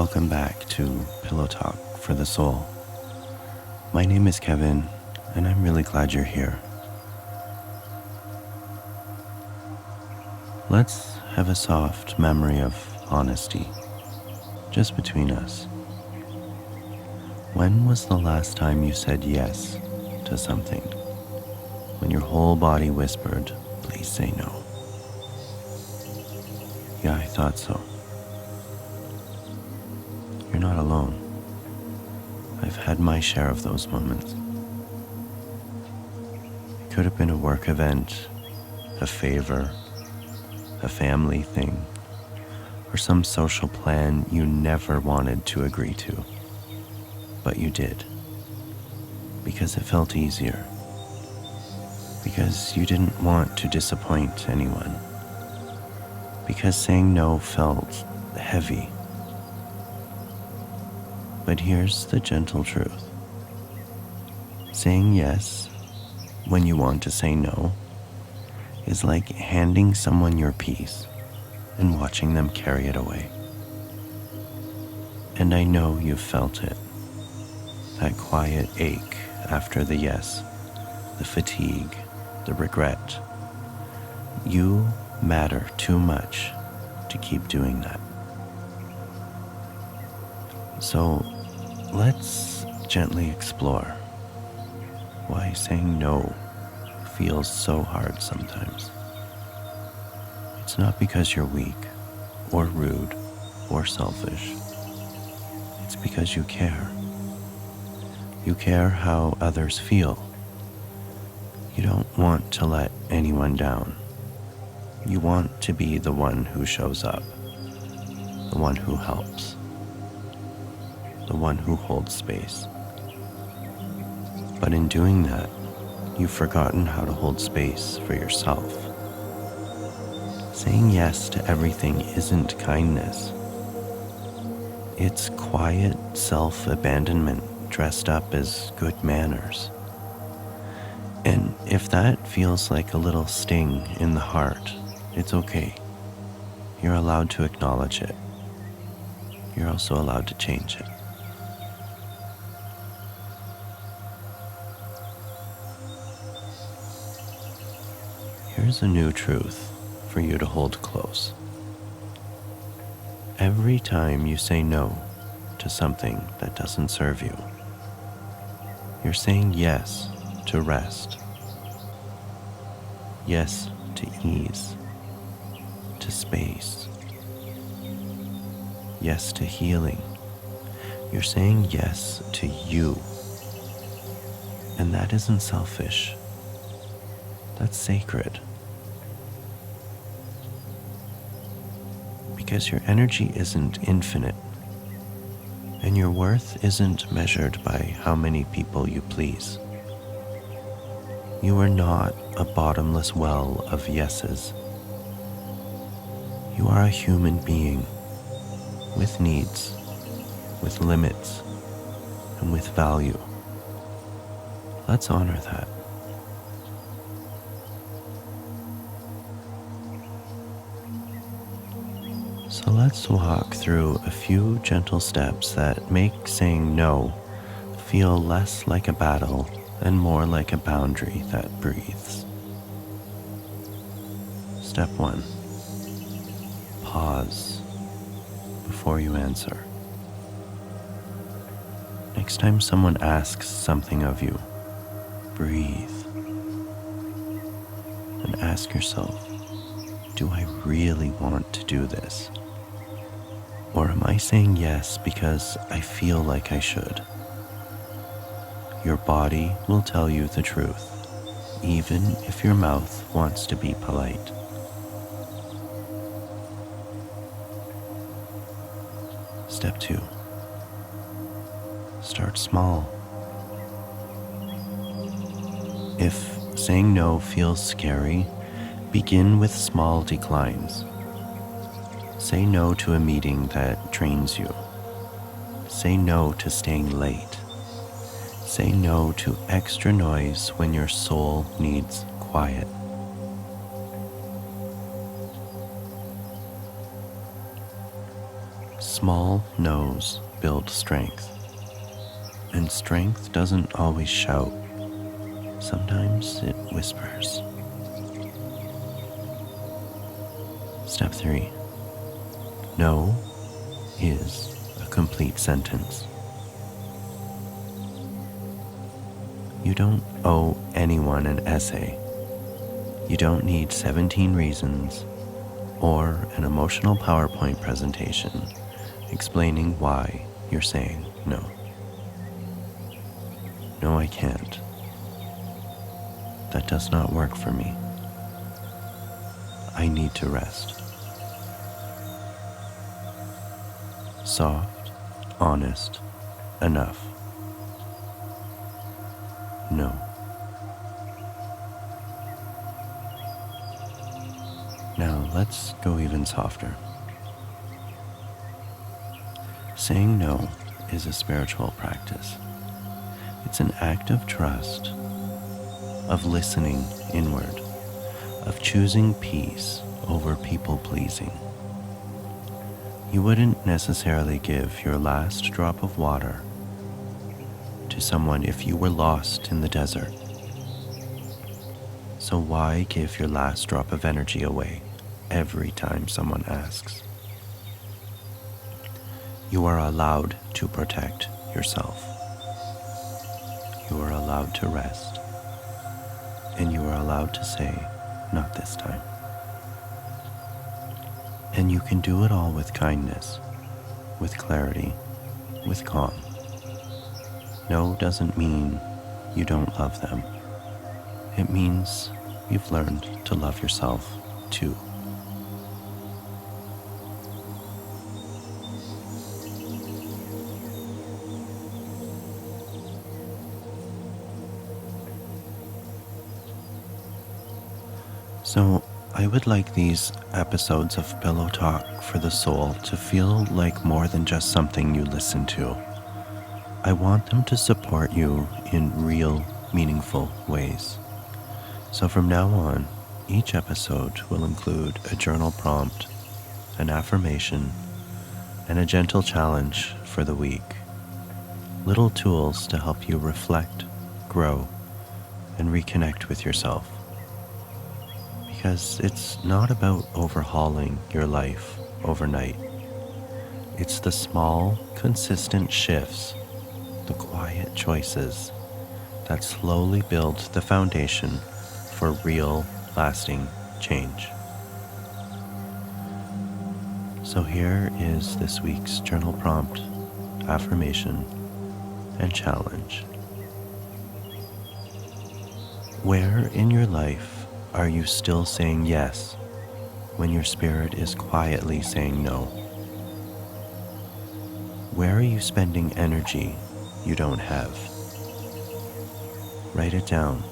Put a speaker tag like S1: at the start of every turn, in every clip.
S1: Welcome back to Pillow Talk for the Soul. My name is Kevin, and I'm really glad you're here. Let's have a soft memory of honesty, just between us. When was the last time you said yes to something? When your whole body whispered, please say no. Yeah, I thought so. You're not alone. I've had my share of those moments. It could have been a work event, a favor, a family thing, or some social plan you never wanted to agree to, but you did, because it felt easier, because you didn't want to disappoint anyone, because saying no felt heavy. But here's the gentle truth. Saying yes when you want to say no is like handing someone your piece and watching them carry it away. And I know you've felt it. That quiet ache after the yes, the fatigue, the regret. You matter too much to keep doing that. So let's gently explore why saying no feels so hard sometimes. It's not because you're weak or rude or selfish. It's because you care. You care how others feel. You don't want to let anyone down. You want to be the one who shows up, the one who helps, the one who holds space. But in doing that, you've forgotten how to hold space for yourself. Saying yes to everything isn't kindness. It's quiet self-abandonment dressed up as good manners. And if that feels like a little sting in the heart, it's okay. You're allowed to acknowledge it. You're also allowed to change it. Here's a new truth for you to hold close. Every time you say no to something that doesn't serve you, you're saying yes to rest, yes to ease, to space, yes to healing. You're saying yes to you. And that isn't selfish. That's sacred. Because your energy isn't infinite, and your worth isn't measured by how many people you please. You are not a bottomless well of yeses. You are a human being with needs, with limits, and with value. Let's honor that. So let's walk through a few gentle steps that make saying no feel less like a battle and more like a boundary that breathes. Step 1. Pause before you answer. Next time someone asks something of you, breathe and ask yourself, do I really want to do this? Or am I saying yes because I feel like I should? Your body will tell you the truth, even if your mouth wants to be polite. Step 2. Start small. If saying no feels scary, begin with small declines. Say no to a meeting that drains you. Say no to staying late. Say no to extra noise when your soul needs quiet. Small no's build strength, and strength doesn't always shout. Sometimes it whispers. Step 3. No is a complete sentence. You don't owe anyone an essay. You don't need 17 reasons or an emotional PowerPoint presentation explaining why you're saying no. No, I can't. That does not work for me. I need to rest. Soft, honest, enough. No. Now let's go even softer. Saying no is a spiritual practice. It's an act of trust, of listening inward, of choosing peace over people pleasing. You wouldn't necessarily give your last drop of water to someone if you were lost in the desert. So why give your last drop of energy away every time someone asks? You are allowed to protect yourself. You are allowed to rest. And you are allowed to say, not this time. And you can do it all with kindness, with clarity, with calm. No doesn't mean you don't love them. It means you've learned to love yourself too. So I would like these episodes of Pillow Talk for the Soul to feel like more than just something you listen to. I want them to support you in real, meaningful ways. So from now on, each episode will include a journal prompt, an affirmation, and a gentle challenge for the week. Little tools to help you reflect, grow, and reconnect with yourself. Because it's not about overhauling your life overnight. It's the small, consistent shifts, the quiet choices that slowly build the foundation for real, lasting change. So here is this week's journal prompt, affirmation, and challenge. Where in your life are you still saying yes when your spirit is quietly saying no? Where are you spending energy you don't have? Write it down.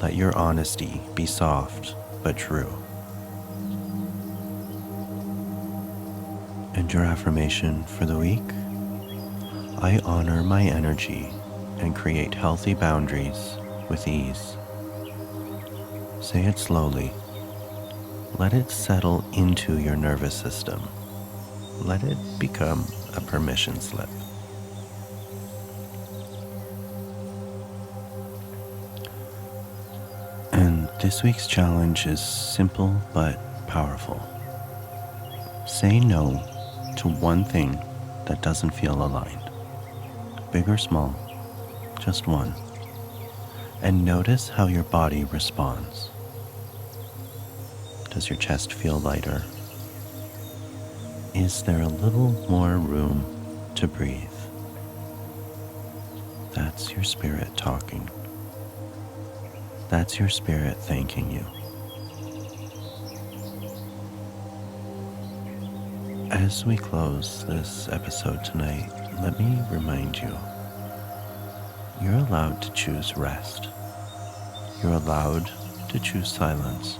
S1: Let your honesty be soft but true. And your affirmation for the week? I honor my energy and create healthy boundaries with ease. Say it slowly. Let it settle into your nervous system. Let it become a permission slip. And this week's challenge is simple but powerful. Say no to one thing that doesn't feel aligned. Big or small, just one. And notice how your body responds. Does your chest feel lighter? Is there a little more room to breathe? That's your spirit talking. That's your spirit thanking you. As we close this episode tonight, let me remind you, you're allowed to choose rest. You're allowed to choose silence.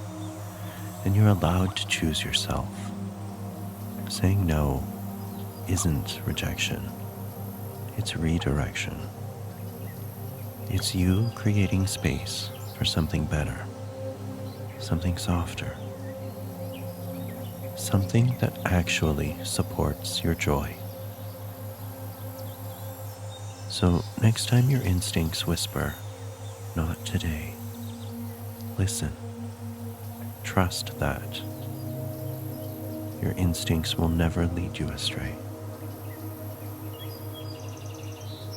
S1: And you're allowed to choose yourself. Saying no isn't rejection. It's redirection. It's you creating space for something better, something softer, something that actually supports your joy. So next time your instincts whisper, "Not today," listen. Trust that your instincts will never lead you astray.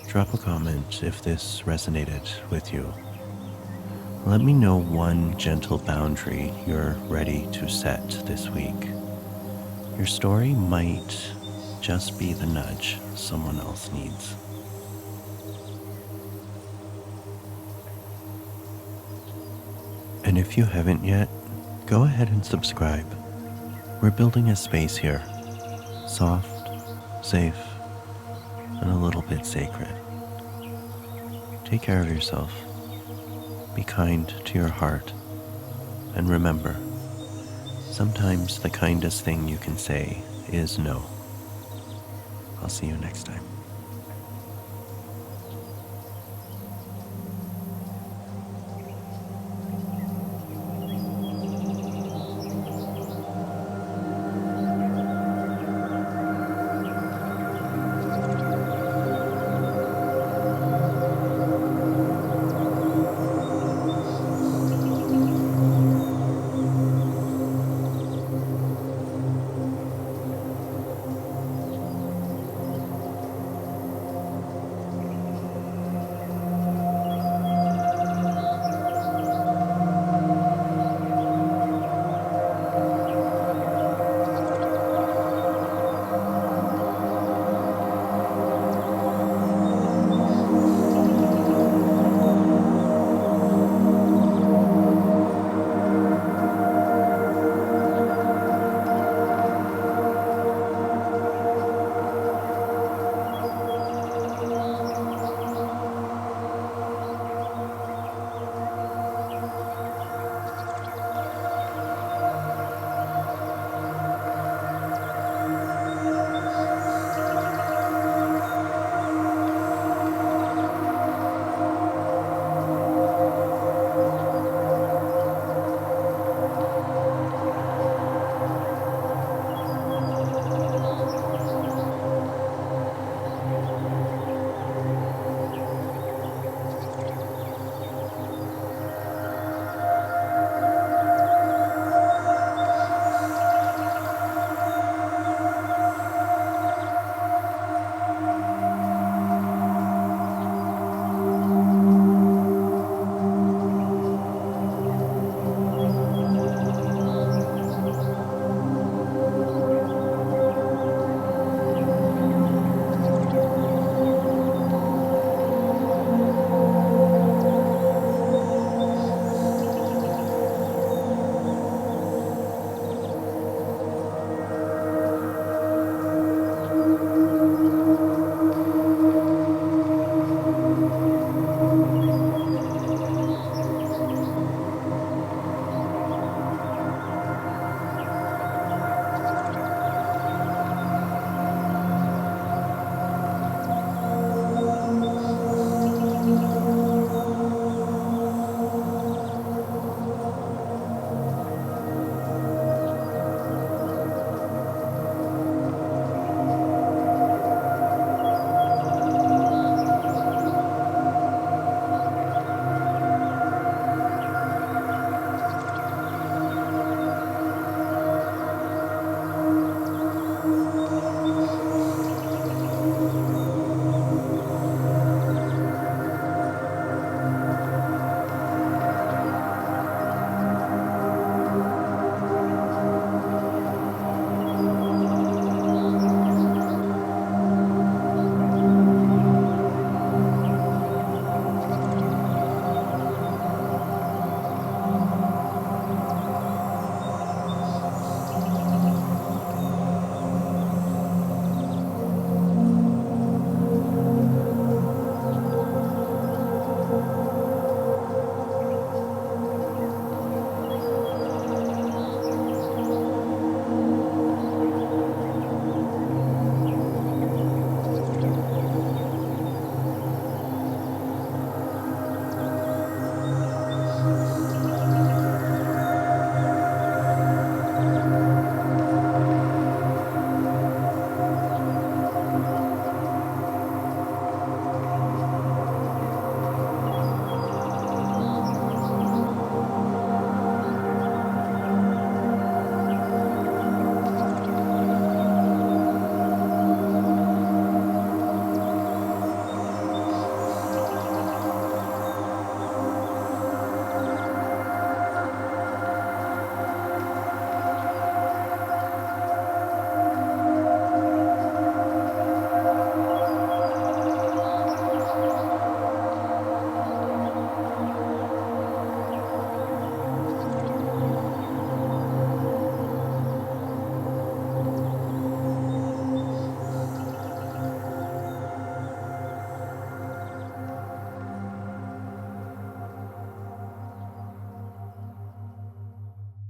S1: Drop a comment if this resonated with you. Let me know one gentle boundary you're ready to set this week. Your story might just be the nudge someone else needs. And if you haven't yet, go ahead and subscribe. We're building a space here, soft, safe, and a little bit sacred. Take care of yourself. Be kind to your heart. And remember, sometimes the kindest thing you can say is no. I'll see you next time.